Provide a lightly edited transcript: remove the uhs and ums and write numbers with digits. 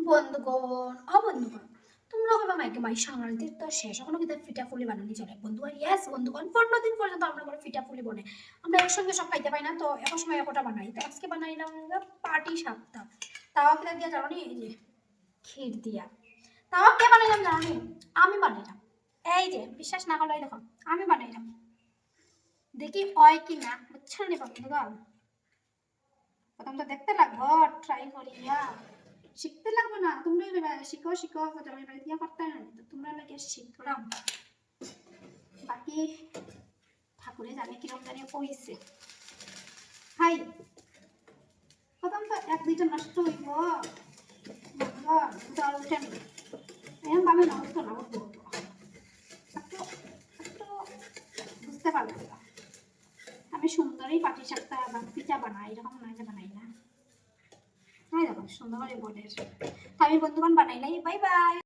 বন্ধুগণ বন্ধুগণ তোমরা কবে মাইকে মাই সংক্রান্তির তো শেষ এখনো কিন্তু পিঠা পুলি বানানি চলে বন্ধুগণ ইয়েস বন্ধুগণ 15 দিন পর্যন্ত আমরা করে পিঠা পুলি বনে আমরা একসঙ্গে সব খাইতে পাই না তো এক সময় একটা বানাই তো আজকে বানাইলাম পাটি সাপটা তাওয়া কিনা দিয়া জানো নি এই যে ক্ষীর দিয়া তাওয়া কে বানাইলাম জানো নি আমি বানাইলাম এই যে বিশ্বাস না করলে দেখো আমি বানাইলাম দেখি হয় কি না বুঝছো নি বন্ধুগণ প্রথম তো দেখতে লাগবো ট্রাই করিয়া শিখতে লাগবে না তোমরা শিখো শিখো জামাই বাড়ি দিয়া করতে না তো তোমরা লাগে শিখলাম বাকি ঠাকুরে জানে কিরকম জানি কইছে হাই প্রথম তো এক দুইটা নষ্ট হইব জল উঠেন এরকম ভাবে নষ্ট না করবো একটু একটু বুঝতে পারবো আমি সুন্দরই পাটি সাপটা বা পিঠা বানাই এরকম নয় যে বানাই না হ্যাঁ দেখো সুন্দর করে বোর্ডের আমি বন্ধুগণ বানাই নাই বাই বাই।